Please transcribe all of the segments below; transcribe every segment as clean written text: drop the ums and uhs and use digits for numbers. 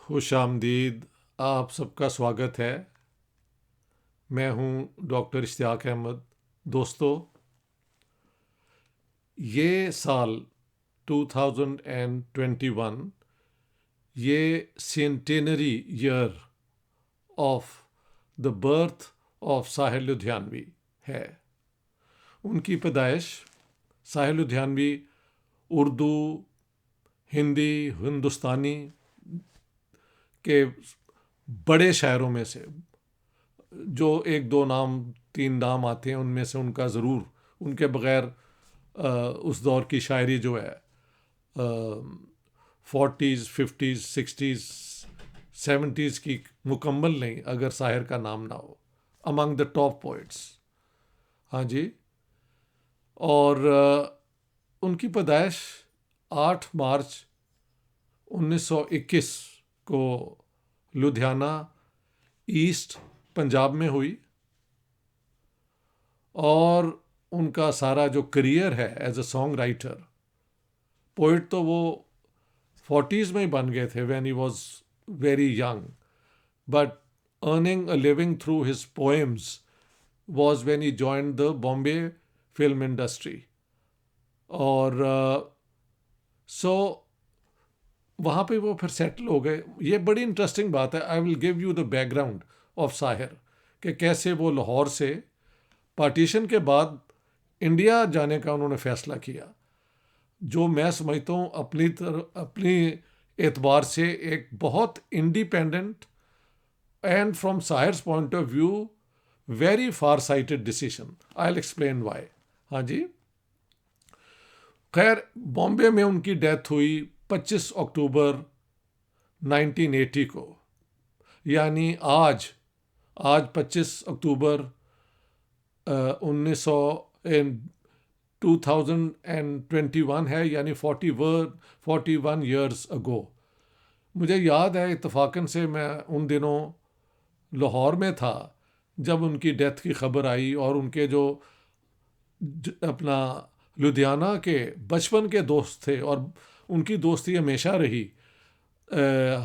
खुशामदीद। आप सबका स्वागत है। मैं हूं डॉक्टर इश्तियाक अहमद। दोस्तों, ये साल 2021 ये centenary year of the birth of Sahir Ludhianvi है। उनकी पैदाइश साहिर लुधियानवी उर्दू, हिंदी, हिंदुस्तानी के बड़े शायरों में से, जो एक दो नाम तीन नाम आते हैं उनमें से उनका ज़रूर, उनके बग़ैर उस दौर की शायरी जो है 40s 50s 60s 70s की मुकम्मल नहीं अगर साहिर का नाम ना हो, अमंग द टॉप पोइट्स। हाँ जी। और उनकी पैदाइश 8 मार्च 1921 को लुधियाना ईस्ट पंजाब में हुई। और उनका सारा जो करियर है as a song writer, poet, तो वो 40s में ही बन गए थे when he was very young, but earning a living through his poems was when he joined the Bombay film industry. और सो वहाँ पे वो फिर सेटल हो गए। ये बड़ी इंटरेस्टिंग बात है। I will give you the background of Sahir, कि कैसे वो लाहौर से पार्टीशन के बाद इंडिया जाने का उन्होंने फैसला किया, जो मैं समझता हूँ अपनी एतबार से एक बहुत independent and from Sahir's point of view very far sighted decision. I will explain why. हाँ जी। खैर, बॉम्बे में उनकी डेथ हुई 25 अक्टूबर 1980 को, यानी आज 25 अक्टूबर 1900 2021 है, यानी 41 ईयर्स अगो। मुझे याद है इत्तफाकन से, मैं उन दिनों लाहौर में था जब उनकी डेथ की खबर आई। और उनके जो अपना लुधियाना के बचपन के दोस्त थे और उनकी दोस्ती हमेशा रही,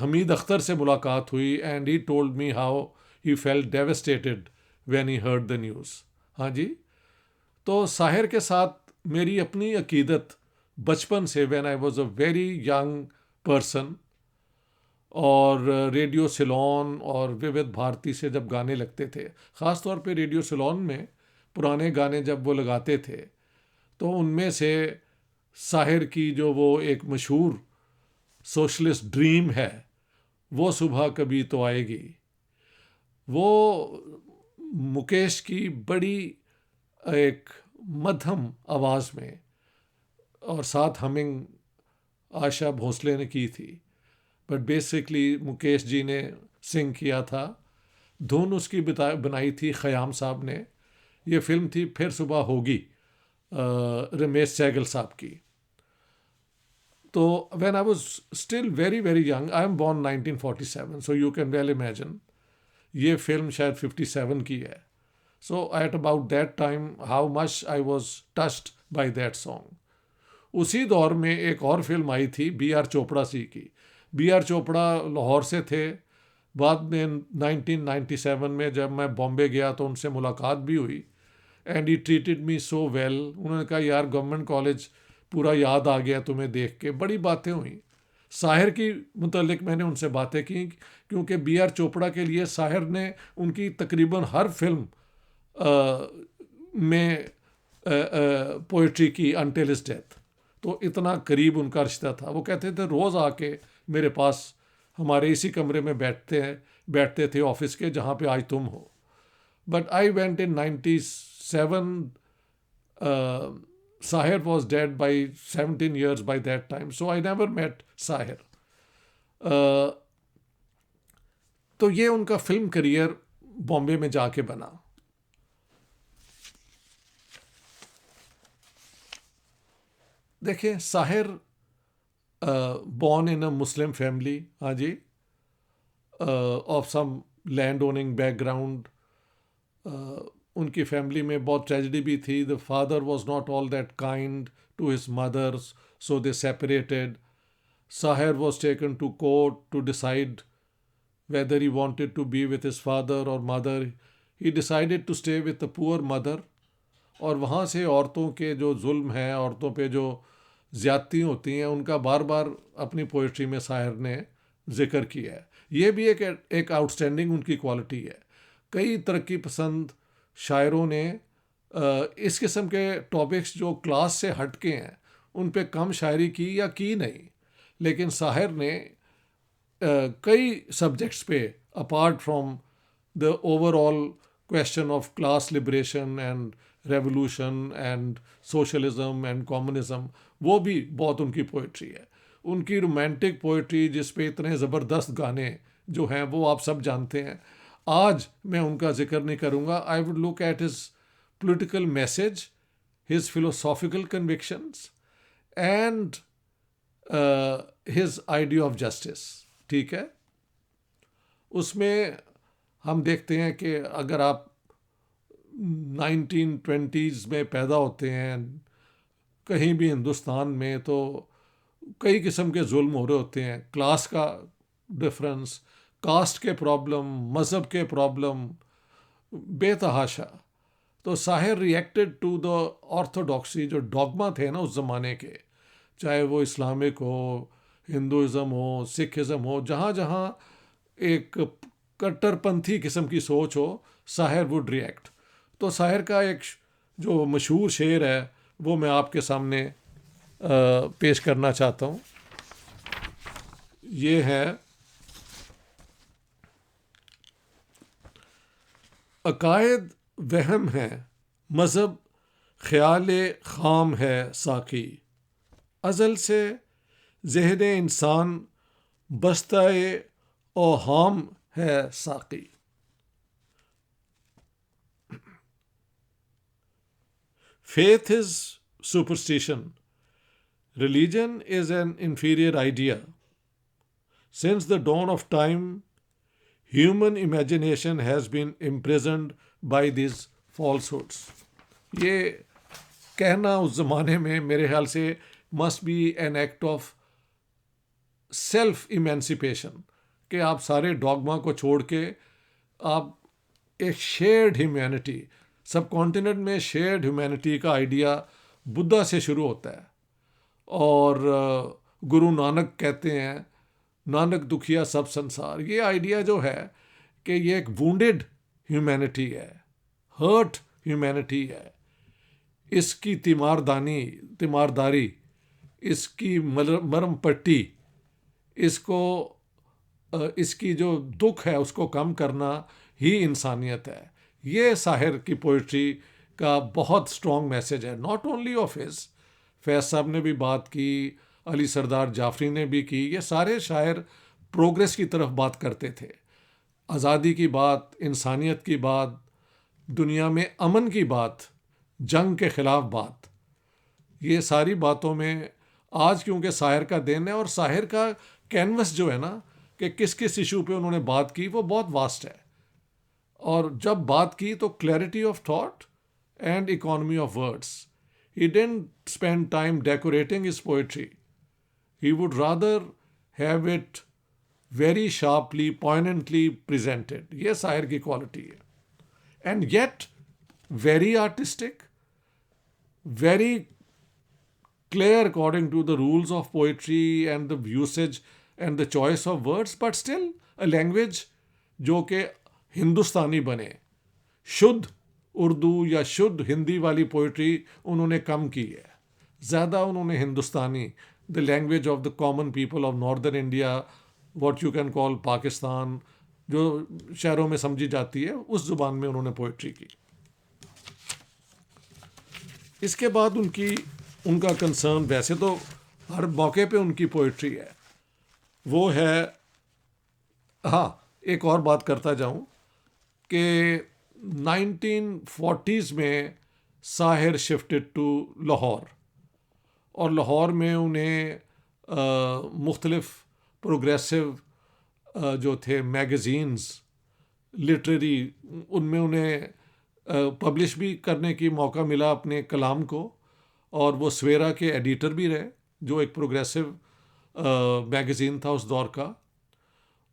हमीद अख्तर से मुलाकात हुई and he told me how he felt devastated when he heard the news. हाँ जी। तो साहिर के साथ मेरी अपनी अकीदत बचपन से, when I was a very young person, और रेडियो सिलोन और विविध भारती से जब गाने लगते थे, ख़ास तौर पे रेडियो सिलोन में पुराने गाने जब वो लगाते थे, तो उनमें से साहिर की जो वो एक मशहूर सोशलिस्ट ड्रीम है, वो सुबह कभी तो आएगी, वो मुकेश की बड़ी एक मध्यम आवाज़ में और साथ हमिंग आशा भोसले ने की थी, बट बेसिकली मुकेश जी ने सिंग किया था। धुन उसकी बनाई थी ख़याम साहब ने। ये फिल्म थी फिर सुबह होगी, रमेश सहगल साहब की। तो when I was still very very young, I am born 1947, so you can well imagine, ये फिल्म शायद 57 की है। So at about that time how much I was touched by that song. उसी दौर में एक और फिल्म आई थी बी आर चोपड़ा सी की। बी आर चोपड़ा लाहौर से थे। बाद में 1997 में जब मैं बॉम्बे गया तो उनसे मुलाकात भी हुई and he treated me so well. उन्होंने कहा, यार गवर्नमेंट कॉलेज पूरा याद आ गया तुम्हें देख के। बड़ी बातें हुई साहिर की मुतल्लिक, मैंने उनसे बातें की, क्योंकि बी आर चोपड़ा के लिए साहिर ने उनकी तकरीबन हर फिल्म में पोइट्री की अनटिल हिज डेथ। तो इतना करीब उनका रिश्ता था। वो कहते थे रोज़ आके मेरे पास हमारे इसी कमरे में बैठते थे ऑफिस के, जहाँ पे आज तुम हो। But I went in 97। Sahir was dead by 17 years by that time, so I never met Sahir. तो ये उनका फिल्म करियर बॉम्बे में जाके बना। देखिए, Sahir born in a Muslim family, हाँ जी, of some land owning background. उनकी फैमिली में बहुत ट्रेजिडी भी थी। The father was not all that kind to his mothers, so they separated. Sahir was taken to court to decide whether he wanted to be with his father or mother. He decided to stay with the poor mother. और वहाँ से औरतों के जो जुल्म है, औरतों पे जो ज़्यादती होती हैं, उनका बार बार अपनी पोइट्री में शायर ने जिक्र किया है. ये भी एक आउटस्टैंडिंग उनकी क्वालिटी है. कई तरक्की पसंद शायरों ने इस किस्म के टॉपिक्स जो क्लास से हट के हैं उन पे कम शायरी की या की नहीं, लेकिन शायर ने कई सब्जेक्ट्स पे apart from the overall question of class liberation and revolution and socialism and communism, वो भी बहुत उनकी पोइट्री है. उनकी रोमांटिक पोइट्री जिस पे इतने ज़बरदस्त गाने जो हैं वो आप सब जानते हैं. आज मैं उनका जिक्र नहीं करूँगा. I would look at his political message, his philosophical convictions and his idea of justice. ठीक है, उसमें हम देखते हैं कि अगर आप 1920s में पैदा होते हैं कहीं भी हिंदुस्तान में, तो कई किस्म के जुल्म हो रहे होते हैं. क्लास का डिफरेंस, कास्ट के प्रॉब्लम, मज़हब के प्रॉब्लम, बेतहाशा. तो Sahir reacted to the orthodoxy, जो डॉगमा थे ना उस ज़माने के, चाहे वो इस्लामिक हो, हिंदुज़म हो, सिखिज़म हो, जहाँ जहाँ एक कट्टरपंथी किस्म की सोच हो, साहिर वुड रिएक्ट. तो साहिर का एक जो मशहूर शेर है वो मैं आपके सामने पेश करना चाहता हूँ. ये है, अकायद वहम है, मज़हब ख़याल ख़ाम है साकी, अज़ल से ज़हन इंसान बस्ताए ओहाम है साकी. Faith is superstition. Religion is an inferior idea. Since the dawn of time, human imagination has been imprisoned by these falsehoods. ये कहना उस ज़माने में मेरे ख्याल से must be an act of self emancipation, कि आप सारे डॉगमा को छोड़ के आप एक शेयर्ड ह्यूमैनिटी, सब कॉन्टिनेंट में शेयर्ड ह्यूमैनिटी का आइडिया बुद्धा से शुरू होता है. और गुरु नानक कहते हैं, नानक दुखिया सब संसार. ये आइडिया जो है कि ये एक वुंडेड ह्यूमैनिटी है, हर्ट ह्यूमैनिटी है, इसकी तीमारदारी, इसकी मरम पट्टी, इसकी जो दुख है उसको कम करना ही इंसानियत है. ये साहिर की पोइट्री का बहुत स्ट्रॉन्ग मैसेज है. नॉट ओनली ऑफ हिज, फैज़ साहब ने भी बात की, अली सरदार जाफरी ने भी की. ये सारे शायर प्रोग्रेस की तरफ बात करते थे, आज़ादी की बात, इंसानियत की बात, दुनिया में अमन की बात, जंग के ख़िलाफ़ बात. ये सारी बातों में आज क्योंकि साहिर का दिन है, और साहिर का कैनवस जो है ना कि किस किस इशू पे उन्होंने बात की, वो बहुत वास्ट है. और जब बात की तो clarity of thought and economy of words. He didn't spend time decorating his poetry, he would rather have it very sharply, poignantly presented. ये शायर की क्वालिटी है. And yet very artistic, very clear according to the rules of poetry and the usage and the choice of words, but still a language जो कि हिंदुस्तानी बने. शुद्ध उर्दू या शुद्ध हिंदी वाली पोइट्री उन्होंने कम की है, ज़्यादा उन्होंने Hindustani, the language of the common people of northern India, what you can call Pakistan, जो शहरों में समझी जाती है, उस ज़ुबान में उन्होंने पोइट्री की. इसके बाद उनका कंसर्न, वैसे तो हर मौके पे उनकी पोइट्री है, वो है, हाँ एक और बात करता जाऊं कि 1940s में साहिर शिफ्टेड टू लाहौर, और लाहौर में उन्हें मुख्तलिफ प्रोग्रेसिव जो थे मैगज़ीन्स लिटरेरी, उनमें उन्हें पब्लिश भी करने की मौका मिला अपने कलाम को. और वो सवेरा के एडिटर भी रहे, जो एक प्रोग्रेसिव मैगज़ीन था उस दौर का.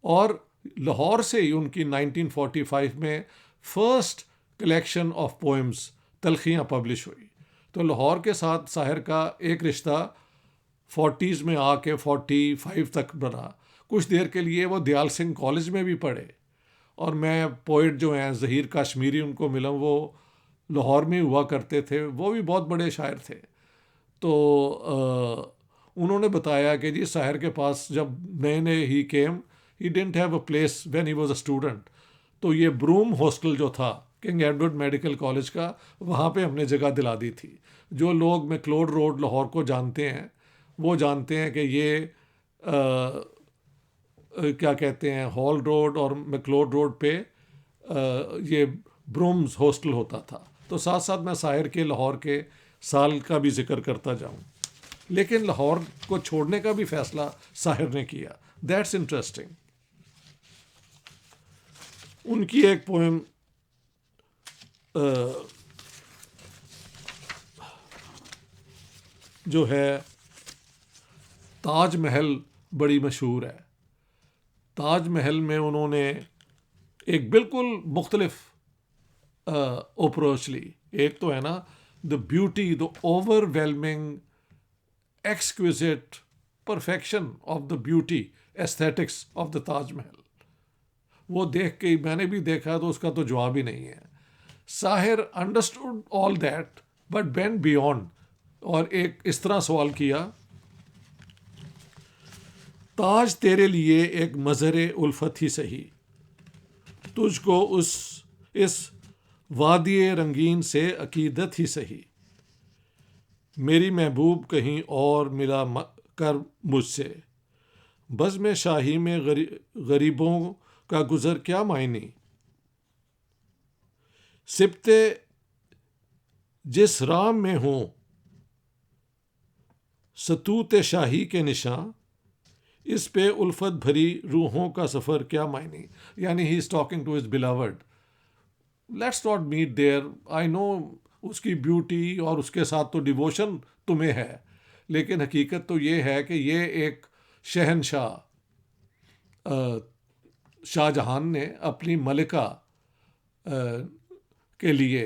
और लाहौर से ही उनकी 1945 में फर्स्ट कलेक्शन ऑफ पोएम्स तलखियाँ पब्लिश हुई। तो लाहौर के साथ साहिर का एक रिश्ता 40s में आके 45 तक बना। कुछ देर के लिए वो दयाल सिंह कॉलेज में भी पढ़े, और मैं पोइट जो हैं ज़हीर काश्मीरी उनको मिला, वो लाहौर में हुआ करते थे, वो भी बहुत बड़े शायर थे। तो उन्होंने बताया कि जी साहिर के पास जब नए नए ही came, he didn't have a place when he was a student, तो ये ब्रूम हॉस्टल जो था किंग एडवर्ड मेडिकल कॉलेज का, वहाँ पे हमने जगह दिला दी थी। जो लोग मैक्लोड रोड लाहौर को जानते हैं वो जानते हैं कि ये क्या कहते हैं, हॉल रोड और मैक्लोड रोड पे ये ब्रूम्स हॉस्टल होता था। तो साथ साथ मैं साहिर के लाहौर के साल का भी जिक्र करता जाऊं, लेकिन लाहौर को छोड़ने का भी फैसला साहिर ने किया। That's interesting. उनकी एक पोएम जो है ताज महल बड़ी मशहूर है। ताज महल में उन्होंने एक बिल्कुल मुख्तलिफ अप्रोच ली। एक तो है ना the beauty, the overwhelming exquisite perfection of the beauty aesthetics of the Taj Mahal. वो देख के मैंने भी देखा तो उसका तो जवाब ही नहीं है। Sahir understood all that but went beyond, और एक इस तरह सवाल किया, ताज तेरे लिए एक मज़हर उल्फत ही सही, तुझको इस वादी रंगीन से अकीदत ही सही, मेरी महबूब कहीं और मिला कर मुझसे, बज़्म शाही में गरीबों का गुज़र क्या मायनी, सिबते जिस राम में हो सतूत शाही के निशान, इस पे उल्फत भरी रूहों का सफ़र क्या मायनी। यानी he is talking to his beloved, let's not meet there, I know उसकी ब्यूटी और उसके साथ तो डिवोशन तुम्हें है, लेकिन हकीकत तो ये है कि ये एक शहनशाह शाहजहां ने अपनी मलिका के लिए,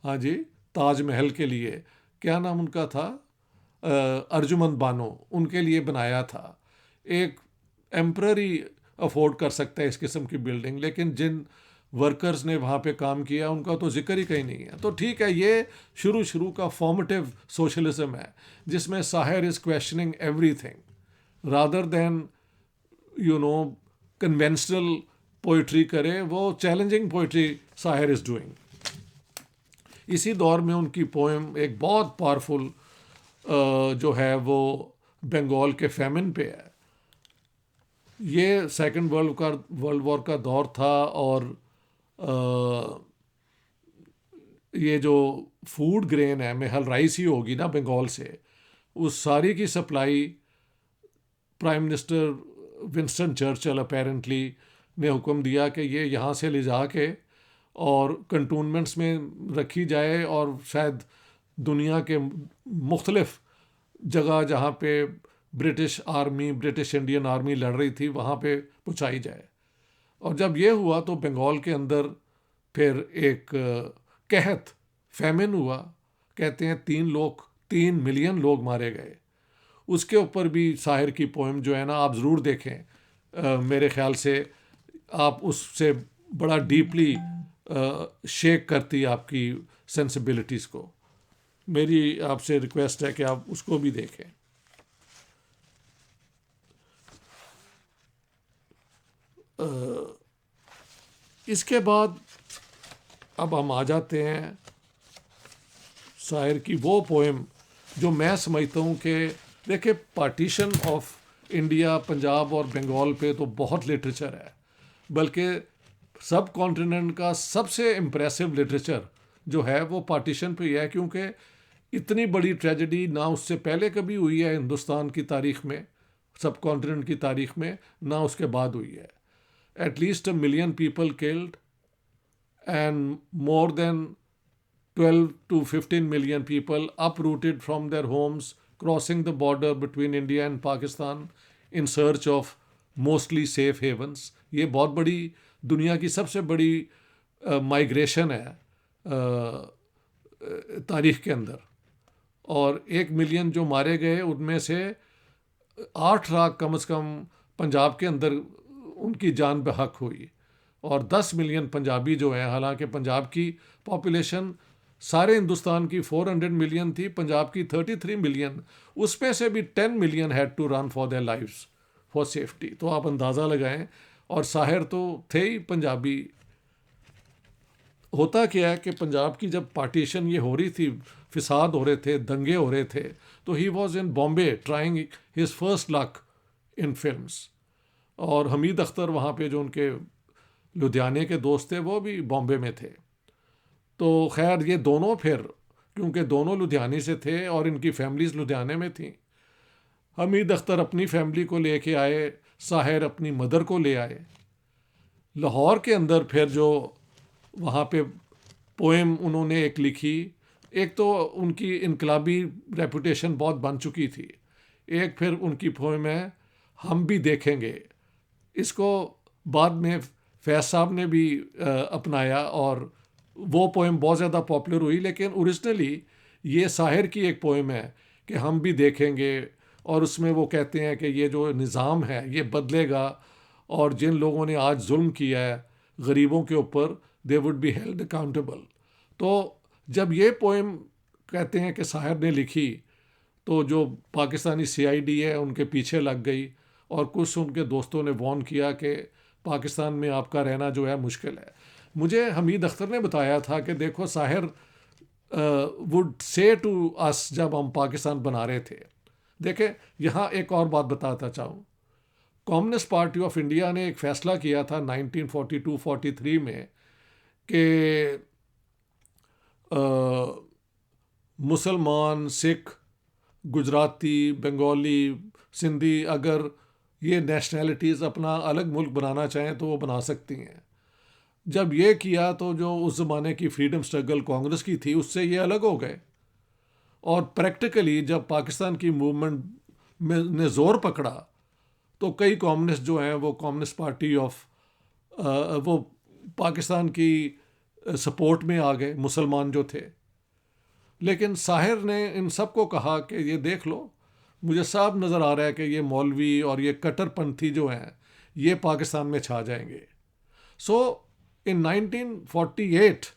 हाँ जी, ताजमहल के लिए, क्या नाम उनका था, अर्जुमंद बानो, उनके लिए बनाया था। एक एम्पररी अफोर्ड कर सकता है इस किस्म की बिल्डिंग, लेकिन जिन वर्कर्स ने वहाँ पे काम किया उनका तो जिक्र ही कहीं नहीं है। तो ठीक है, ये शुरू का फॉर्मेटिव सोशलिज्म है जिसमें Sahir is questioning everything rather than conventional poetry करे, वो challenging poetry Sahir is doing. इसी दौर में उनकी पोएम एक बहुत पावरफुल जो है वो बंगाल के फैमिन पे है। ये सेकंड वर्ल्ड वॉर का दौर था, और ये जो फूड ग्रेन है, मेहल राइस ही होगी ना बंगाल से, उस सारी की supply prime minister Winston Churchill apparently ने हुक्म दिया कि ये यहाँ से ले जा के और कंटोनमेंट्स में रखी जाए, और शायद दुनिया के मुख्तलिफ जगह जहाँ पे British army, British Indian army लड़ रही थी, वहाँ पे पहुँचाई जाए। और जब ये हुआ तो बंगाल के अंदर फिर एक कहत फैमिन हुआ। कहते हैं 3 मिलियन लोग मारे गए। उसके ऊपर भी साहिर की पोएम जो है ना, आप ज़रूर देखें। मेरे ख्याल से आप उससे बड़ा डीपली शेक करती आपकी सेंसिबिलिटीज़ को। मेरी आपसे रिक्वेस्ट है कि आप उसको भी देखें। इसके बाद अब हम आ जाते हैं शायर की वो पोएम जो मैं समझता हूँ कि देखिए, पार्टीशन ऑफ इंडिया, पंजाब और बंगाल पे तो बहुत लिटरेचर है, बल्कि सब कॉन्टिनेंट का सबसे इम्प्रेसिव लिटरेचर जो है वो पार्टीशन पे ही है, क्योंकि इतनी बड़ी ट्रेजेडी ना उससे पहले कभी हुई है हिंदुस्तान की तारीख में, सब कॉन्टिनेंट की तारीख में, ना उसके बाद हुई है। At least 1 million people killed and more than 12 to 15 million people uprooted from their homes, crossing the border between India and Pakistan in search of mostly safe havens. ये बहुत बड़ी, दुनिया की सबसे बड़ी माइग्रेशन है तारीख के अंदर। और 1 मिलियन जो मारे गए उनमें से 8 लाख कम से कम पंजाब के अंदर उनकी जान बहक हुई। और 10 मिलियन पंजाबी जो हैं, हालांकि पंजाब की पॉपुलेशन सारे हिंदुस्तान की 400 मिलियन थी, पंजाब की 33 मिलियन, उसमें से भी 10 million had to run for their lives for safety. तो आप अंदाज़ा लगाएं। और साहिर तो थे ही पंजाबी। होता क्या है कि पंजाब की जब पार्टीशन ये हो रही थी, फिसाद हो रहे थे, दंगे हो रहे थे, तो he was in Bombay trying his first luck in films. और हमीद अख्तर वहाँ पे जो उनके लुधियाने के दोस्त थे वो भी बॉम्बे में थे। तो खैर ये दोनों फिर, क्योंकि दोनों लुधियाने से थे और इनकी फैमिलीज लुधियाने में थी, हमीद अख्तर अपनी फैमिली को लेके आए, साहिर अपनी मदर को ले आए। लाहौर के अंदर फिर जो वहाँ पे पोएम उन्होंने एक लिखी, एक तो उनकी इनकलाबी रेपुटेशन बहुत बन चुकी थी, एक फिर उनकी पोएम है हम भी देखेंगे। इसको बाद में फैज साहब ने भी अपनाया और वो पोएम बहुत ज़्यादा पॉपुलर हुई। लेकिन ओरिजिनली ये साहिर की एक पोएम है कि हम भी देखेंगे, और उसमें वो कहते हैं कि ये जो निज़ाम है ये बदलेगा, और जिन लोगों ने आज जुल्म किया है गरीबों के ऊपर, they would be held accountable. तो जब ये पोएम कहते हैं कि साहिर ने लिखी, तो जो पाकिस्तानी CID है उनके पीछे लग गई, और कुछ उनके दोस्तों ने वार्न किया कि पाकिस्तान में आपका रहना जो है मुश्किल है। मुझे हमीद अख्तर ने बताया था कि देखो Sahir would say to us जब हम पाकिस्तान बना रहे थे। देखें, यहाँ एक और बात बताता चाहूँ, कम्युनिस्ट पार्टी ऑफ इंडिया ने एक फ़ैसला किया था 1942-43 में कि मुसलमान, सिख, गुजराती, बंगाली, सिंधी, अगर ये नेशनैलिटीज़ अपना अलग मुल्क बनाना चाहें तो वो बना सकती हैं। जब ये किया तो जो उस ज़माने की फ्रीडम स्ट्रगल कांग्रेस की थी उससे ये अलग हो गए। और प्रैक्टिकली जब पाकिस्तान की मूवमेंट में ने ज़ोर पकड़ा तो कई कम्युनिस्ट जो हैं वो कम्युनिस्ट पार्टी ऑफ वो पाकिस्तान की सपोर्ट में आ गए, मुसलमान जो थे। लेकिन साहिर ने इन सब को कहा कि ये देख लो, मुझे साफ नज़र आ रहा है कि ये मौलवी और ये कट्टरपंथी जो हैं ये पाकिस्तान में छा जाएंगे। So in 1948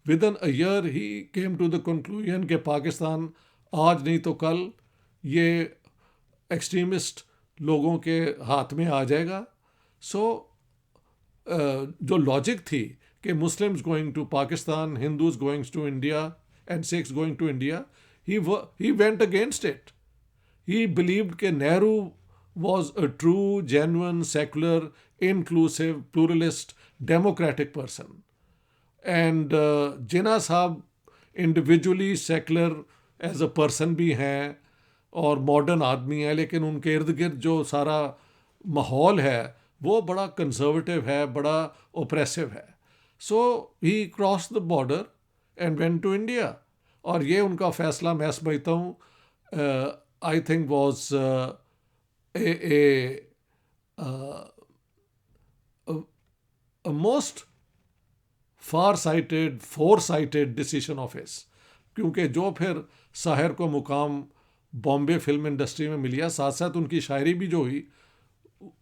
within a year he came to the conclusion कि पाकिस्तान आज नहीं तो कल ये एक्सट्रीमिस्ट लोगों के हाथ में आ जाएगा। सो जो लॉजिक थी कि Muslims going to Pakistan, Hindus going to India and Sikhs going to India, he went against it. He believed कि Nehru was a true, genuine, secular, inclusive, pluralist, democratic person. And Jinnah sahab individually secular as a person भी हैं और modern आदमी हैं, लेकिन उनके इर्द गिर्द जो सारा माहौल है वो बड़ा कंजर्वेटिव है, बड़ा ओप्रेसिव है। So he cross the border and went to India. और ये उनका फ़ैसला मैं समझता हूँ I think was a most far-sighted, foresighted decision of his। क्योंकि जो फिर साहिर को मुकाम बॉम्बे फिल्म इंडस्ट्री में मिलिया, साथ साथ उनकी शायरी भी जो हुई,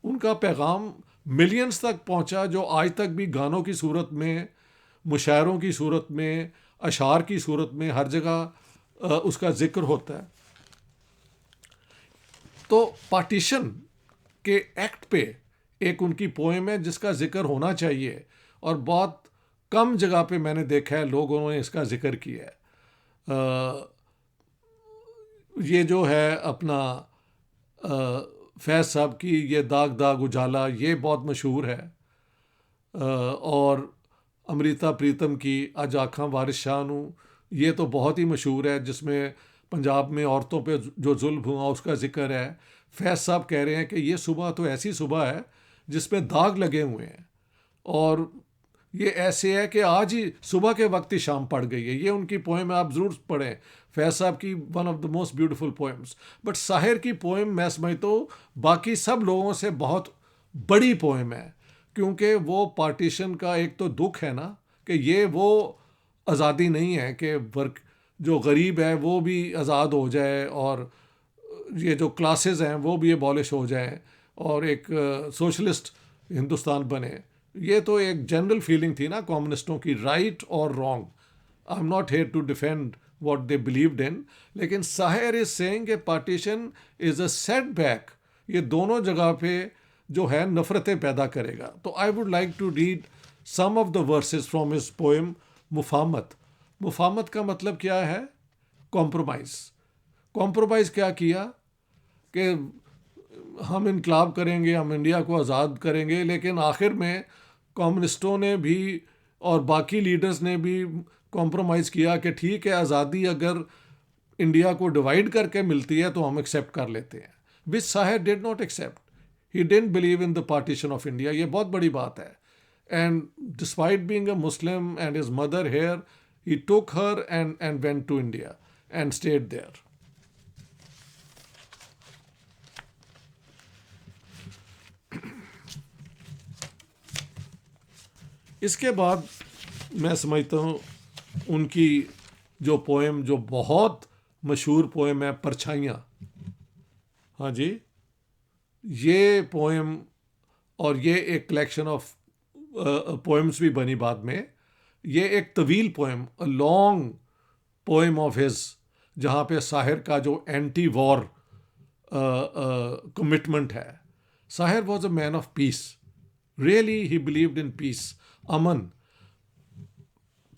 उनका पैगाम मिलियंस तक पहुंचा, जो आज तक भी गानों की सूरत में, मुशायरों की सूरत में, अशार की सूरत में हर जगह उसका जिक्र होता है। तो पार्टीशन के एक्ट पे एक उनकी पोएम है जिसका जिक्र होना चाहिए, और बहुत कम जगह पे मैंने देखा है लोगों ने इसका जिक्र किया है। ये जो है अपना फैज़ साहब की ये दाग दाग उजाला, ये बहुत मशहूर है। और अमृता प्रीतम की अज आखां वारिस शाह नू, ये तो बहुत ही मशहूर है, जिसमें पंजाब में औरतों पे जो जुल्म हुआ उसका जिक्र है। फैज़ साहब कह रहे हैं कि ये सुबह तो ऐसी सुबह है जिसमें दाग लगे हुए हैं, और ये ऐसे है कि आज ही सुबह के वक्त ही शाम पड़ गई है। ये उनकी पोएम आप ज़रूर पढ़ें। फैज साहब की one of the most beautiful poems. But Sahir की पोएम मैं समझता हूँ बाकी सब लोगों से बहुत बड़ी पोएम है, क्योंकि वो पार्टीशन का एक तो दुख है ना, कि ये वो आज़ादी नहीं है कि वर्क जो गरीब है वो भी आज़ाद हो जाए और ये जो क्लासेस हैं वो भी एबॉलिश हो जाएं और एक सोशलिस्ट हिंदुस्तान बने। ये तो एक जनरल फीलिंग थी ना कम्युनिस्टों की, राइट और wrong. I am not here to defend what they believed in, लेकिन साहिर इज सेइंग कि पार्टीशन इज अ सेटबैक। ये दोनों जगह पे जो है नफरतें पैदा करेगा। तो I would like to read some of the verses from his poem Mufamat. Mufamat का मतलब क्या है? कॉम्प्रोमाइज़। कॉम्प्रोमाइज़ क्या किया कि हम इनकलाब करेंगे, हम इंडिया को आज़ाद करेंगे, लेकिन आखिर में कम्युनिस्टों ने भी और बाकी लीडर्स ने भी कॉम्प्रोमाइज़ किया कि ठीक है, आज़ादी अगर इंडिया को डिवाइड करके मिलती है तो हम एक्सेप्ट कर लेते हैं। Which Sahir did not accept, he didn't believe in the partition of India. ये बहुत बड़ी बात है। And despite being a Muslim and his mother here, he took her and went to India and stayed there. इसके बाद मैं समझता हूँ उनकी जो पोएम, जो बहुत मशहूर पोएम है परछाइयाँ। हाँ जी, ये पोएम, और ये एक कलेक्शन ऑफ पोएम्स भी बनी बाद में। ये एक तवील poem, a long poem of his, जहाँ पे साहिर का जो एंटी वॉर कमिटमेंट है। Sahir was a man of peace, really he believed in peace, Aman,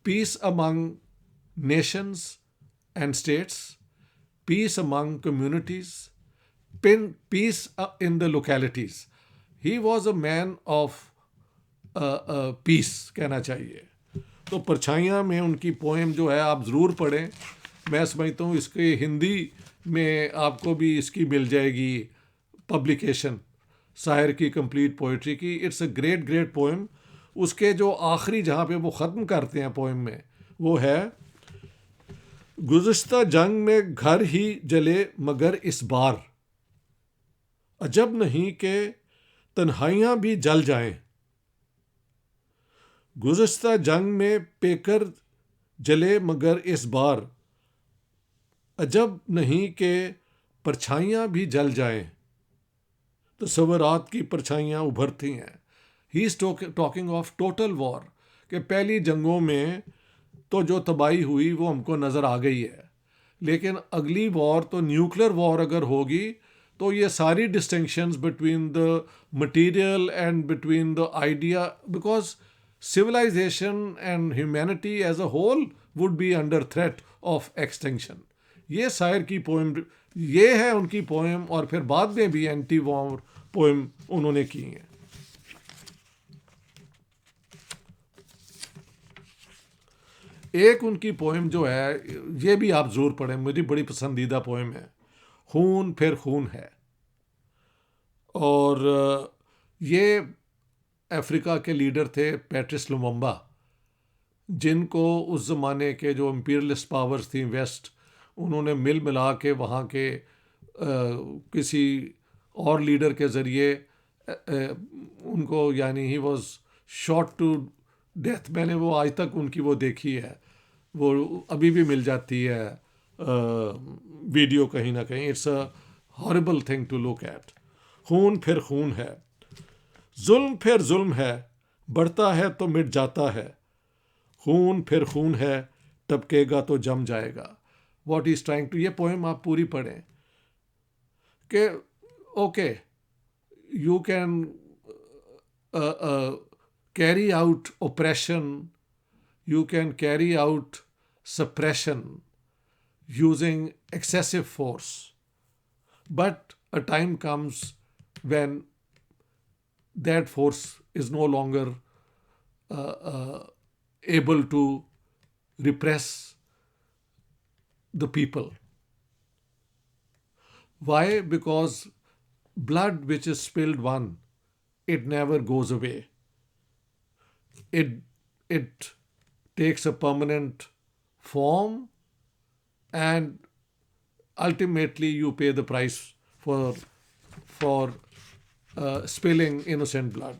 peace among nations and states, peace among communities, peace in the localities. He was a man of peace, कहना चाहिए। तो परछाइयाँ में उनकी poem जो है आप ज़रूर पढ़ें। मैं समझता हूँ इसके हिंदी में आपको भी इसकी मिल जाएगी पब्लिकेशन, शायर की कंप्लीट पोइट्री की। It's a great great poem. उसके जो आखिरी जहाँ पे वो ख़त्म करते हैं पोएम में, वो है गुज़िश्ता जंग में घर ही जले मगर इस बार, अजब नहीं कि तन्हाइयाँ भी जल जाएं। गुज़िश्ता जंग में पेकर जले मगर इस बार, अजब नहीं कि परछाइयाँ भी जल जाएं। तस्वरात की परछाइयाँ उभरती हैं। ही is talking of total war, कि पहली जंगों में तो जो तबाही हुई वो हमको नज़र आ गई है, लेकिन अगली वॉर तो न्यूक्लियर वॉर अगर होगी तो ये सारी distinctions between the material and between the idea, because civilization and humanity as a whole would be under threat of extinction. ये शायर की पोएम, ये है उनकी पोएम। और फिर बाद में भी एंटी वॉर पोएम उन्होंने की हैं। एक उनकी पोएम जो है, ये भी आप ज़रूर पढ़ें, मेरी बड़ी पसंदीदा पोएम है, खून फिर खून है। और ये अफ्रीका के लीडर थे पैट्रिस लुमुम्बा, जिनको उस ज़माने के जो इम्पीरियलिस्ट पावर्स थी वेस्ट, उन्होंने मिल मिला के वहाँ के किसी और लीडर के ज़रिए उनको, यानी he was shot to death. मैंने वो आज तक उनकी वो देखी है, वो अभी भी मिल जाती है वीडियो कहीं ना कहीं। It's a horrible thing to look at. खून फिर खून है, जुल्म फिर जुल्म है, बढ़ता है तो मिट जाता है, खून फिर खून है, टपकेगा तो जम जाएगा। वॉट इज ट्राइंग टू, ये पोएम आप पूरी पढ़ें कि okay, you can carry out oppression, you can carry out suppression using excessive force. But a time comes when that force is no longer able to repress the people. Why? Because blood which is spilled one, it never goes away. It takes a permanent form and ultimately you pay the price for spilling innocent blood.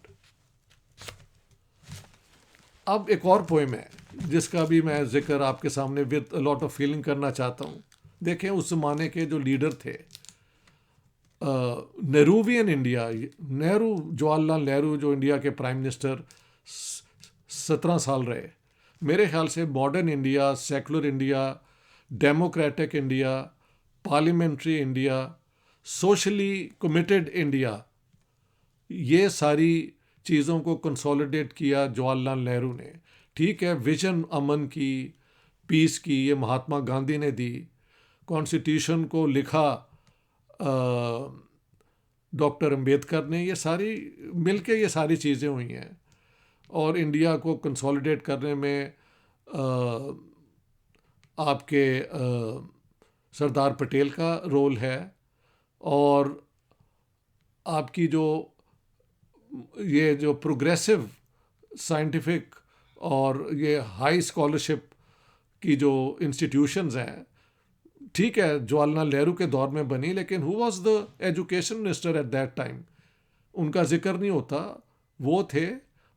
अब एक और poem है जिसका भी मैं जिक्र आपके सामने with a lot of feeling करना चाहता हूँ. देखें उस जमाने के जो लीडर थे, नेहरूवियन इंडिया, नेहरू, जवाहरलाल नेहरू जो इंडिया के प्राइम मिनिस्टर 17 साल रहे, मेरे ख्याल से modern India, secular India, democratic India, parliamentary India, socially committed India, ये सारी चीज़ों को कंसोलिडेट किया जवाहरलाल नेहरू ने. ठीक है, विजन अमन की, पीस की, ये महात्मा गांधी ने दी. कॉन्स्टिट्यूशन को लिखा डॉक्टर अंबेडकर ने. ये सारी मिलके ये सारी चीज़ें हुई हैं और इंडिया को कंसोलिडेट करने में आपके सरदार पटेल का रोल है. और आपकी ये जो प्रोग्रेसिव साइंटिफिक और ये हाई स्कॉलरशिप की जो इंस्टीट्यूशंस हैं, ठीक है जवाहरलाल नेहरू के दौर में बनी, लेकिन who was the education minister at that time? उनका जिक्र नहीं होता. वो थे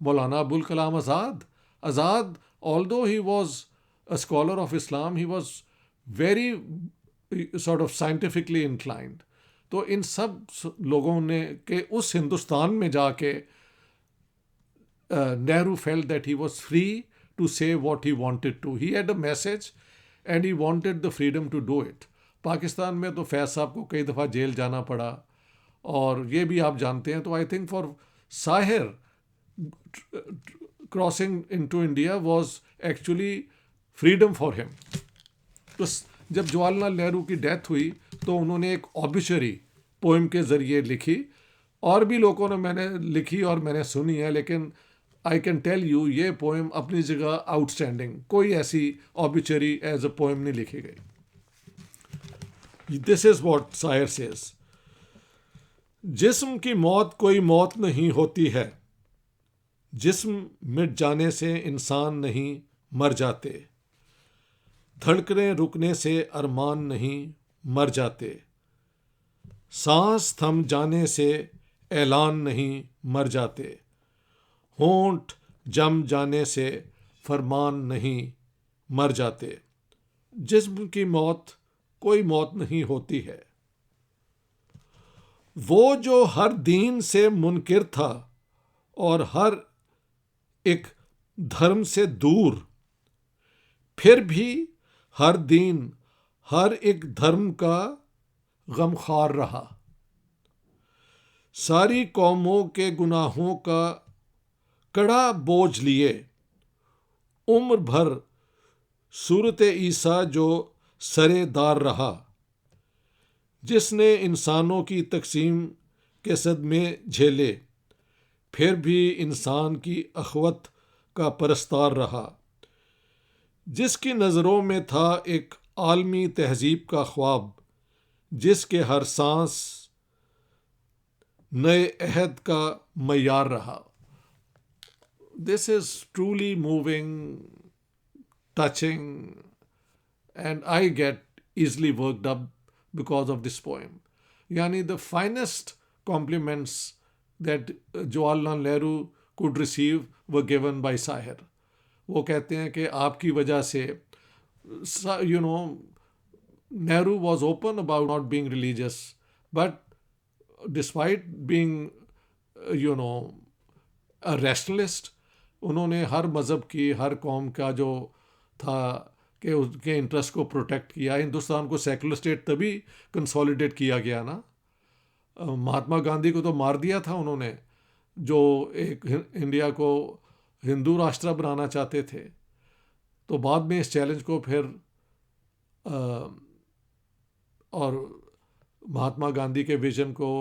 Maulana Abul Kalam Azad. Azad, although he was a scholar of Islam, he was very sort of scientifically inclined. तो इन सब लोगों ने के उस हिंदुस्तान में जाके Nehru felt that he was free to say what he wanted to. He had a message and he wanted the freedom to do it. Pakistan में तो फैज़ साहब को कई दफ़ा जेल जाना पड़ा और ये भी आप जानते हैं. तो I think for Sahir crossing into India was actually freedom for him. तो जब जवाहरलाल नेहरू की डेथ हुई तो उन्होंने एक ऑबिचरी पोएम के ज़रिए लिखी. और भी लोगों ने मैंने लिखी और मैंने सुनी है, लेकिन आई कैन टेल यू ये पोएम अपनी जगह आउटस्टैंडिंग. कोई ऐसी ऑबिचरी एज अ पोएम नहीं लिखी गई. दिस इज व्हाट शायर सेज: जिस्म की मौत कोई मौत नहीं होती है, जिस्म मिट जाने से इंसान नहीं मर जाते, धड़कने रुकने से अरमान नहीं मर जाते, सांस थम जाने से ऐलान नहीं मर जाते, होंठ जम जाने से फरमान नहीं मर जाते. जिस्म की मौत कोई मौत नहीं होती है. वो जो हर दीन से मुनकिर था और हर एक धर्म से दूर, फिर भी हर दीन हर एक धर्म का गमखार रहा. सारी कौमों के गुनाहों का कड़ा बोझ लिए, उम्र भर सूरत ईसा जो सरेदार रहा, जिसने इंसानों की तकसीम के सदमे झेले, फिर भी इंसान की अखवत का परस्तार रहा, जिसकी नज़रों में था एक आलमी तहजीब का ख्वाब, जिसके हर सांस नए अहद का मयार रहा. This is truly moving, touching, and I get easily worked up because of this poem. Yani the finest compliments that Jawaharlal Nehru could receive were given by Sahir. वो कहते हैं कि आपकी वजह से, you know, Nehru was open about not being religious, but despite being, you know, a rationalist, उन्होंने हर मज़हब की, हर कौम का जो था कि उसके इंटरेस्ट को प्रोटेक्ट किया. हिंदुस्तान को सेकुलर स्टेट तभी कंसोलिडेट किया गया ना. महात्मा गांधी को तो मार दिया था उन्होंने, जो एक इंडिया को हिंदू राष्ट्र बनाना चाहते थे. तो बाद में इस चैलेंज को फिर और महात्मा गांधी के विजन को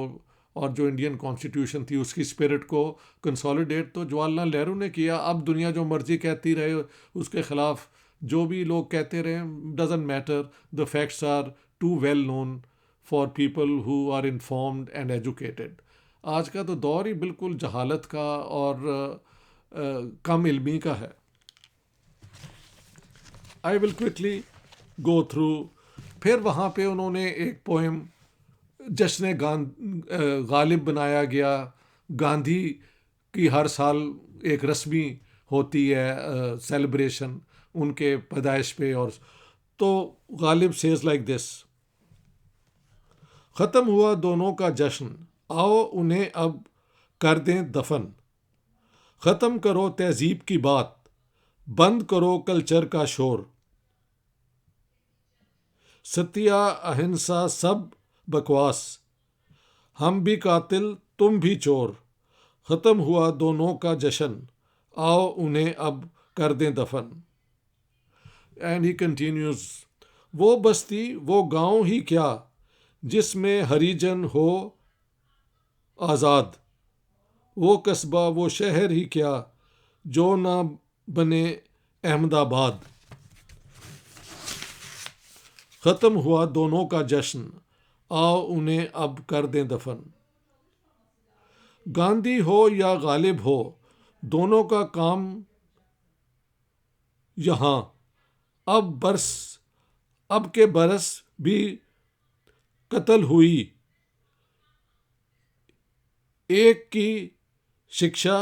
और जो इंडियन कॉन्स्टिट्यूशन थी उसकी स्पिरिट को कंसोलिडेट तो जवाहरलाल नेहरू ने किया. अब दुनिया जो मर्जी कहती रहे उसके ख़िलाफ़, जो भी लोग कहते रहे, doesn't matter. The facts are too well known for people who are informed and educated. आज का तो दौर ही बिल्कुल जहालत का और कम इल्मी का है. I will quickly go through फिर वहाँ पे उन्होंने एक पोएम जश्न गालिब बनाया गया। गांधी की हर साल एक रस्मी होती है सेलिब्रेशन उनके पैदाइश पे। और तो गालिब सेज लाइक दिस, ख़त्म हुआ दोनों का जश्न, आओ उन्हें अब कर दें दफन। ख़त्म करो तहजीब की बात, बंद करो कल्चर का शोर। सत्या अहिंसा सब बकवास, हम भी कातिल तुम भी चोर। ख़त्म हुआ दोनों का जश्न, आओ उन्हें अब कर दें दफन। एंड ही कंटिन्यूज, वो बस्ती वो गांव ही क्या जिसमें हरिजन हो आज़ाद। वो कस्बा वो शहर ही क्या जो ना बने अहमदाबाद। ख़त्म हुआ दोनों का जश्न, आओ उन्हें अब कर दें दफन। गांधी हो या गालिब हो, दोनों का काम यहाँ। अब के बरस भी कत्ल हुई, एक की शिक्षा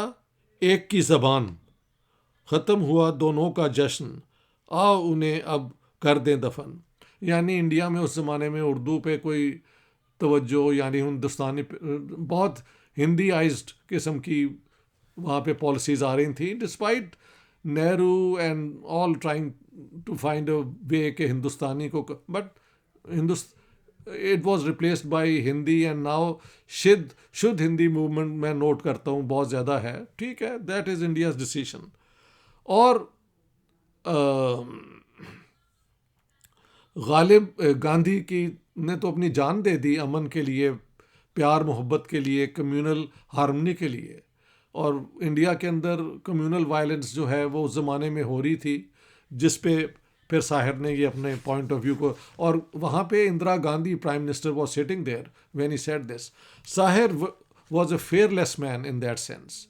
एक की ज़बान। ख़त्म हुआ दोनों का जश्न, आओ उन्हें अब कर दें दफन। यानी इंडिया में उस ज़माने में उर्दू पे कोई तवज्जो, यानी हिंदुस्तानी बहुत हिंदीआइज्ड किस्म की वहाँ पे पॉलिसीज़ आ रही थी, despite Nehru and all trying to find a way के हिंदुस्तानी को, बट हिंदुस्त it was replaced by Hindi. And now शुद्ध हिंदी मूवमेंट मैं नोट करता हूँ बहुत ज़्यादा है, ठीक है, दैट इज़ इंडियाज़ डिसीजन। और गालिब गांधी की ने तो अपनी जान दे दी अमन के लिए, प्यार मोहब्बत के लिए, कम्युनल हार्मनी के लिए। और इंडिया के अंदर कम्युनल वायलेंस जो है वो उस ज़माने में हो रही थी, जिस पे फिर साहिर ने ये अपने पॉइंट ऑफ व्यू को, और वहाँ पे Indira Gandhi prime minister was sitting there when he said this. Sahir was a fearless man in that sense.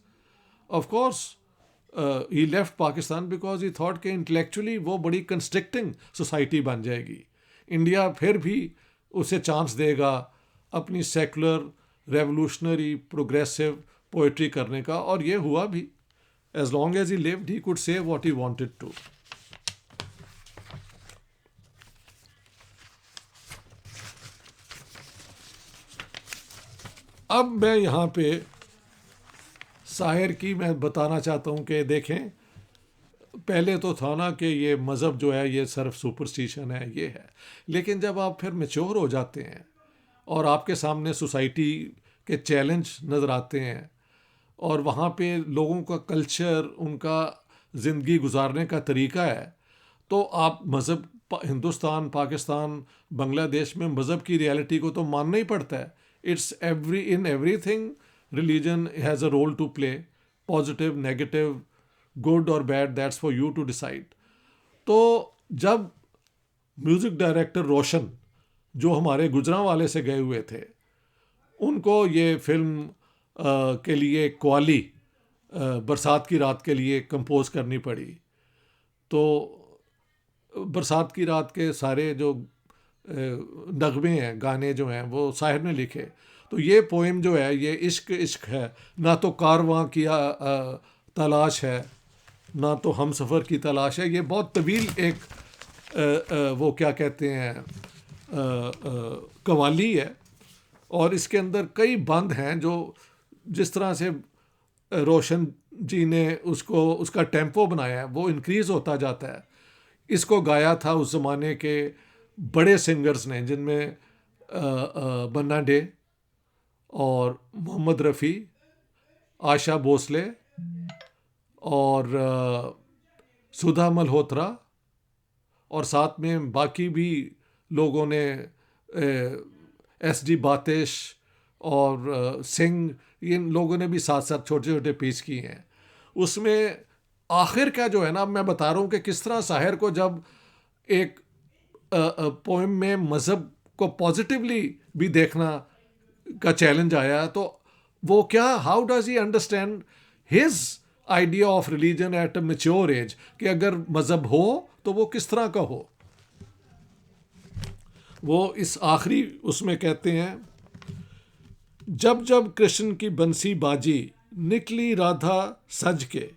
Of course he left Pakistan because he thought कि इंटेलेक्चुअली वो बड़ी कंस्ट्रिक्टिंग सोसाइटी बन जाएगी। इंडिया फिर भी उसे चांस देगा अपनी सेकुलर रेवोल्यूशनरी प्रोग्रेसिव पोइट्री करने का, और ये हुआ भी। As long as he lived he could say what he wanted to. अब मैं यहाँ पे शायर की मैं बताना चाहता हूँ कि देखें, पहले तो था ना कि ये मज़हब जो है ये सिर्फ सुपरस्टिशन है, ये है, लेकिन जब आप फिर मैच्योर हो जाते हैं और आपके सामने सोसाइटी के चैलेंज नज़र आते हैं, और वहाँ पे लोगों का कल्चर, उनका ज़िंदगी गुजारने का तरीका है, तो आप मज़हब हिंदुस्तान, पाकिस्तान, बांग्लादेश में मज़हब की रियलिटी को तो मानना ही पड़ता है। It's in everything religion has a role to play, positive negative good और bad, that's for you to decide. तो जब म्यूज़िक डायरेक्टर रोशन, जो हमारे गुजरांवाले से गए हुए थे, उनको ये फिल्म के लिए कव्वाली बरसात की रात के लिए कंपोज करनी पड़ी, तो बरसात की रात के सारे जो नगमे हैं, गाने जो हैं, वो साहिर ने लिखे। तो ये पोएम जो है ये इश्क इश्क है, ना तो कारवां की तलाश है, ना तो हम सफ़र की तलाश है। ये बहुत तवील एक वो क्या कहते हैं कव्वाली है, और इसके अंदर कई बंद हैं जो जिस तरह से रोशन जी ने उसको उसका टेम्पो बनाया है वो इंक्रीज़ होता जाता है। इसको गाया था उस ज़माने के बड़े सिंगर्स ने, जिनमें बन्ना डे और मोहम्मद रफ़ी, आशा भोसले और सुधा मल्होत्रा, और साथ में बाकी भी लोगों ने एस डी बातिश और सिंह, इन लोगों ने भी साथ साथ छोटे छोटे पीस किए हैं। उसमें आखिर का जो है ना, मैं बता रहा हूँ कि किस तरह साहिर को जब एक पोएम में मज़हब को पॉजिटिवली भी देखना का चैलेंज आया, तो वो क्या, how does he understand his idea of religion at a mature age, कि अगर मज़हब हो तो वो किस तरह का हो। वो इस आखिरी उसमें कहते हैं, जब जब कृष्ण की बंसी बाजी, निकली राधा सज के,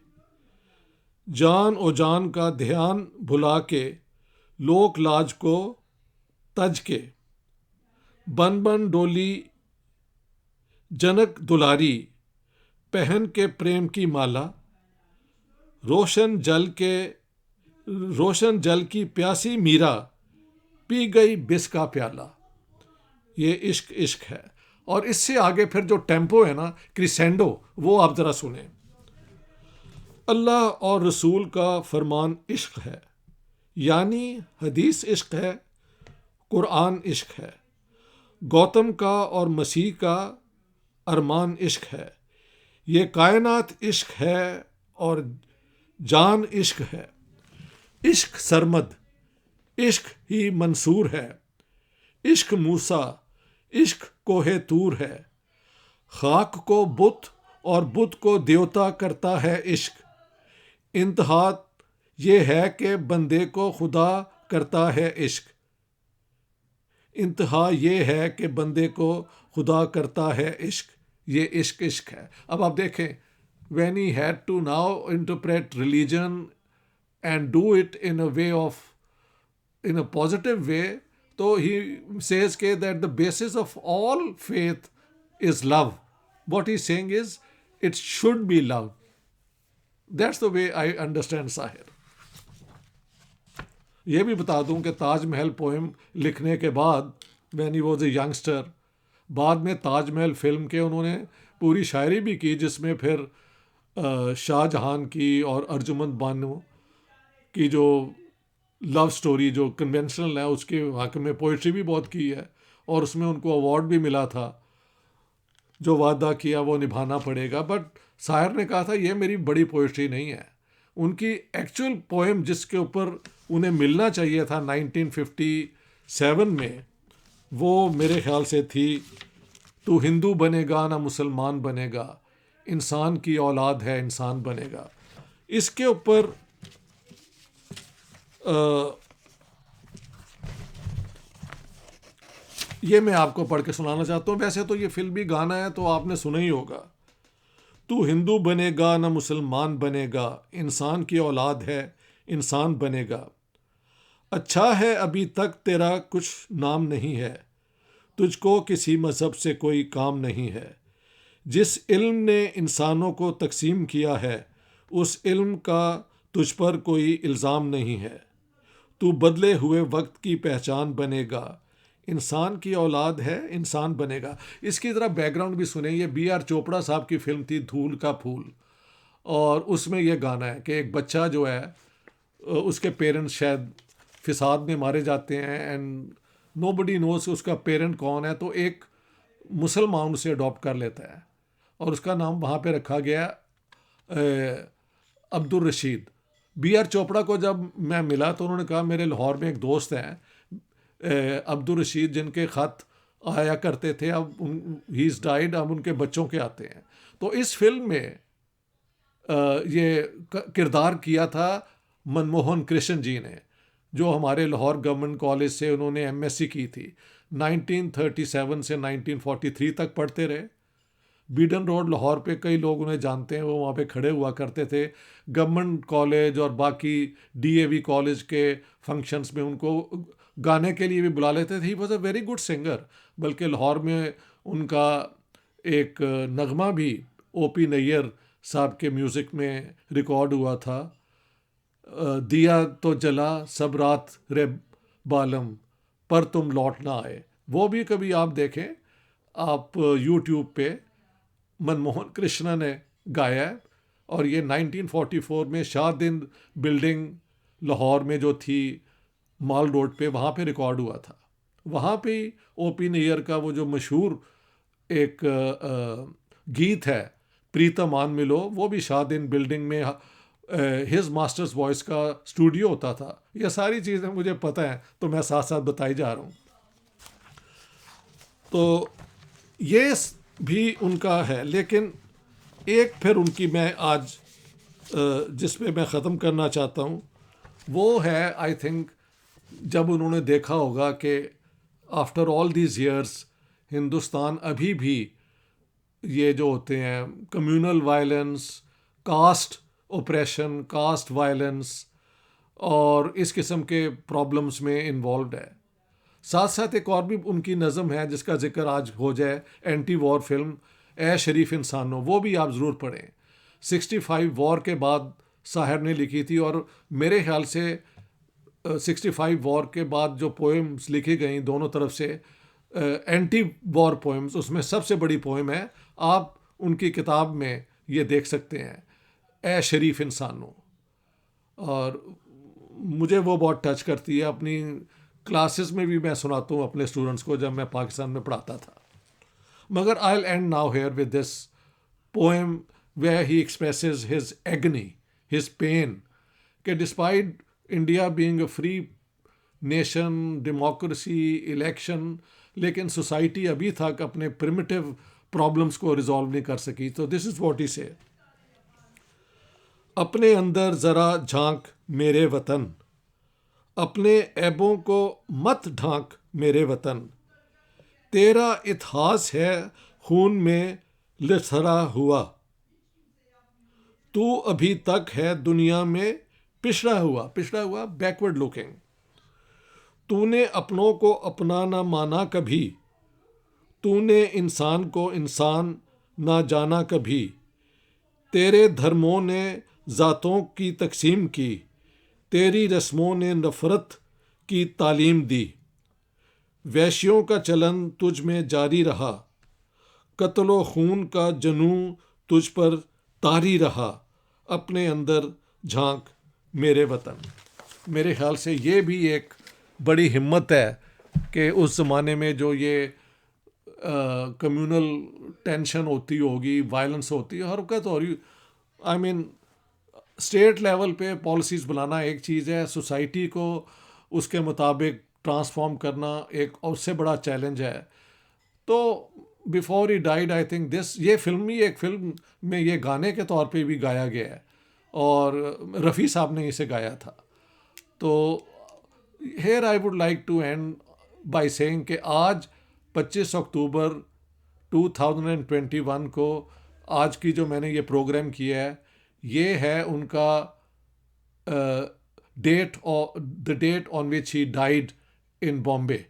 जान ओ जान का ध्यान भुला के, लोक लाज को तज के, बन बन डोली जनक दुलारी, पहन के प्रेम की माला, रोशन जल के रोशन जल की प्यासी मीरा, पी गई बिस का प्याला। ये इश्क इश्क है। और इससे आगे फिर जो टेम्पो है ना, क्रिसेंडो, वो आप ज़रा सुने। अल्लाह और रसूल का फरमान इश्क है, यानी हदीस इश्क है, कुरान इश्क है, गौतम का और मसीह का अरमान इश्क है, ये कायनात इश्क है और जान इश्क है। इश्क सरमद, इश्क ही मंसूर है, इश्क मूसा, इश्क कोहे तूर है, खाक को बुत और बुत को देवता करता है इश्क। इंतहा ये है कि बंदे को खुदा करता है इश्क। इंतहा ये है कि बंदे को खुदा करता है इश्क। ये इश्क इश्क है। अब आप देखें, when he had to now interpret religion and do it in a positive way, so he says that the basis of all faith is love. What he's saying is it should be love. That's the way I understand Sahir. ये भी बता दूं कि Taj Mahal poem लिखने के बाद when he was a youngster, बाद में ताजमहल फिल्म के उन्होंने पूरी शायरी भी की, जिसमें फिर शाहजहां की और अर्जुमंद बानो की जो लव स्टोरी जो कन्वेंशनल है उसके हक में पोइट्री भी बहुत की है, और उसमें उनको अवार्ड भी मिला था। जो वादा किया वो निभाना पड़ेगा। बट शायर ने कहा था ये मेरी बड़ी पोइट्री नहीं है। उनकी एक्चुअल पोएम जिसके ऊपर उन्हें मिलना चाहिए था 1957 में, वो मेरे ख्याल से थी, तू हिंदू बनेगा ना मुसलमान बनेगा, इंसान की औलाद है इंसान बनेगा। इसके ऊपर ये मैं आपको पढ़ के सुनाना चाहता हूँ। वैसे तो ये फिल्मी गाना है तो आपने सुना ही होगा। तू हिंदू बनेगा ना मुसलमान बनेगा, इंसान की औलाद है इंसान बनेगा। अच्छा है अभी तक तेरा कुछ नाम नहीं है, तुझको किसी मज़हब से कोई काम नहीं है। जिस इल्म ने इंसानों को तकसीम किया है, उस इल्म का तुझ पर कोई इल्ज़ाम नहीं है। तू बदले हुए वक्त की पहचान बनेगा, इंसान की औलाद है इंसान बनेगा। इसकी तरह बैकग्राउंड भी सुने। ये B.R. चोपड़ा साहब की फिल्म थी धूल का फूल, और उसमें यह गाना है कि एक बच्चा जो है उसके पेरेंट्स शायद फिसाद में मारे जाते हैं एंड नोबडी नोस उसका पेरेंट कौन है, तो एक मुसलमान उसे अडॉप्ट कर लेता है और उसका नाम वहाँ पे रखा गया अब्दुल रशीद। B.R. चोपड़ा को जब मैं मिला तो उन्होंने कहा मेरे लाहौर में एक दोस्त हैं अब्दुल रशीद जिनके ख़त आया करते थे, अब ही इज़ डाइड, अब उनके बच्चों के आते हैं। तो इस फिल्म में ये किरदार किया था मनमोहन कृष्ण जी ने, जो हमारे लाहौर गवर्नमेंट कॉलेज से उन्होंने MSc की थी। 1937 से 1943 तक पढ़ते रहे। बीडन रोड लाहौर पे कई लोग उन्हें जानते हैं, वो वहाँ पे खड़े हुआ करते थे। गवर्नमेंट कॉलेज और बाकी DAV कॉलेज के फंक्शंस में उनको गाने के लिए भी बुला लेते थे। He was a very good singer. बल्कि लाहौर में उनका एक नगमा भी OP नैयर साहब के म्यूज़िक में रिकॉर्ड हुआ था, दिया तो जला सब रात रे बालम पर तुम लौट ना आए। वो भी कभी आप देखें, आप YouTube पे मनमोहन कृष्ण ने गाया है। और ये 1944 में शाहदिन बिल्डिंग लाहौर में जो थी माल रोड पे, वहाँ पे रिकॉर्ड हुआ था। वहाँ पे OP नैयर का वो जो मशहूर एक गीत है प्रीतम आन मिलो, वो भी शाहदिन बिल्डिंग में हिज मास्टर्स वॉइस का स्टूडियो होता था। ये सारी चीज़ें मुझे पता हैं तो मैं साथ साथ बताई जा रहा हूँ। तो ये भी उनका है। लेकिन एक फिर उनकी मैं आज जिस पे मैं ख़त्म करना चाहता हूँ वो है, आई थिंक, जब उन्होंने देखा होगा कि after all these years Hindustan अभी भी ये जो होते हैं communal violence, caste oppression, caste violence और इस किस्म के प्रॉब्लम्स में इन्वॉल्व है। साथ साथ एक और भी उनकी नज़म है जिसका जिक्र आज हो जाए, एंटी वॉर फिल्म ए शरीफ इंसानों, वो भी आप ज़रूर पढ़ें। 65 वॉर के बाद साहिर ने लिखी थी और मेरे ख्याल से 65 वॉर के बाद जो पोएम्स लिखी गई दोनों तरफ से एंटी वॉर पोएम्स, उसमें सबसे बड़ी पोएम है, आप उनकी किताब में ये देख सकते हैं, ए शरीफ इंसानों। और मुझे वो बहुत टच करती है, अपनी क्लासेस में भी मैं सुनाता हूँ अपने स्टूडेंट्स को जब मैं पाकिस्तान में पढ़ाता था। मगर I will and now here with this poem where he expresses his agony, his pain, कि despite India being a free nation, democracy, election, लेकिन सोसाइटी अभी तक अपने प्रिमिटिव प्रॉब्लम्स को रिजॉल्व नहीं कर सकी। तो दिस इज व्हाट ही से, अपने अंदर ज़रा झांक मेरे वतन, अपने ऐबों को मत ढांक मेरे वतन, तेरा इतिहास है खून में लिथरा हुआ, तू अभी तक है दुनिया में पिछड़ा हुआ बैकवर्ड लुकिंग, तूने अपनों को अपना ना माना कभी, तूने इंसान को इंसान ना जाना कभी, तेरे धर्मों ने ज़ातों की तकसीम की, तेरी रस्मों ने नफ़रत की तालीम दी, वैश्यों का चलन तुझ में जारी रहा, कत्लो खून का जनू तुझ पर तारी रहा, अपने अंदर झांक मेरे वतन। मेरे ख्याल से ये भी एक बड़ी हिम्मत है कि उस ज़माने में जो ये कम्युनल टेंशन होती होगी, वायलेंस होती है, हरकत हो रही, आई मीन स्टेट लेवल पे पॉलिसीज़ बनाना एक चीज़ है, सोसाइटी को उसके मुताबिक ट्रांसफॉर्म करना एक उससे बड़ा चैलेंज है। तो before he died I think this, ये एक फिल्म में ये गाने के तौर पे भी गाया गया है और रफ़ी साहब ने इसे गाया था। तो here I would like to end by saying कि आज 25 अक्टूबर 2021 को आज की जो मैंने ये प्रोग्राम किया है, ये है उनका the date on which he died in Bombay.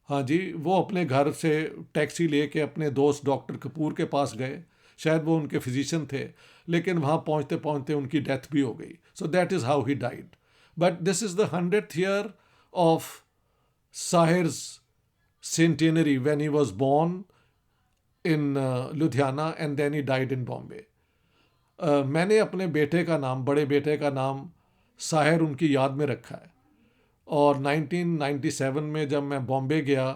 हाँ जी, वो अपने घर से टैक्सी लेके अपने दोस्त डॉक्टर कपूर के पास गए, शायद वो उनके फिजिशियन थे, लेकिन वहाँ पहुँचते पहुँचते उनकी डेथ भी हो गई। So that is how he died. But this is the 100th year of Sahir's centenary when he was born in Ludhiana and then he died in Bombay. मैंने अपने बेटे का नाम, बड़े बेटे का नाम साहिर उनकी याद में रखा है। और 1997 में जब मैं बॉम्बे गया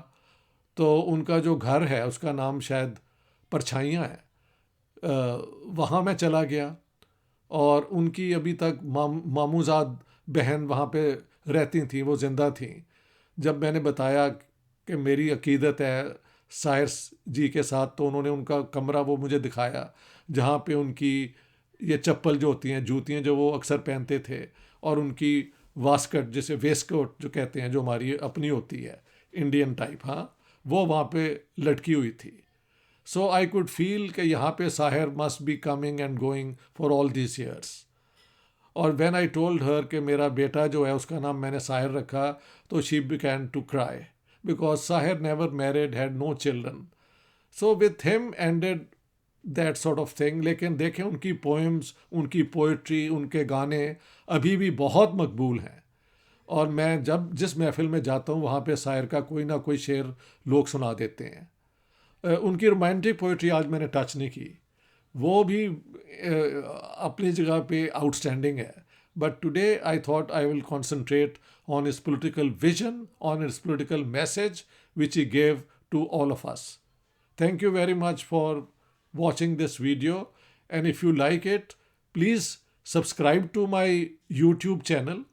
तो उनका जो घर है उसका नाम शायद परछाइयाँ है, वहाँ मैं चला गया और उनकी अभी तक मामूजाद बहन वहाँ पे रहती थी, वो ज़िंदा थी। जब मैंने बताया कि मेरी अकीदत है साहिर जी के साथ, तो उन्होंने उनका कमरा वो मुझे दिखाया जहाँ पे उनकी ये चप्पल जो होती हैं, जूतियाँ जो वो अक्सर पहनते थे, और उनकी वास्कट जिसे वेस्टकोट जो कहते हैं, जो हमारी अपनी होती है इंडियन टाइप, हाँ, वो वहाँ पे लटकी हुई थी। सो आई कुड फील कि यहाँ पे Sahir must be coming and going for all this years. और व्हेन आई टोल्ड हर कि मेरा बेटा जो है उसका नाम मैंने साहिर रखा, तो she began to cry because Sahir never married, had no children. So with him ended that sort of thing. लेकिन देखें उनकी पोएम्स, उनकी पोइट्री, उनके गाने अभी भी बहुत मकबूल हैं। और मैं जब जिस महफिल में जाता हूँ वहाँ पे साहिर का कोई ना कोई शेर लोग सुना देते हैं। उनकी रोमांटिक पोइट्री आज मैंने टच नहीं की, वो भी अपनी जगह पे आउटस्टैंडिंग है। But today I thought I will concentrate on his political vision, on his political message, which he gave to all of us. Thank you very much for watching this video. And if you like it, please subscribe to my YouTube channel,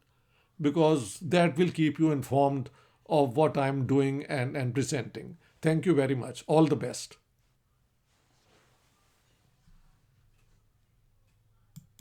because that will keep you informed of what I'm doing and presenting. Thank you very much. All the best.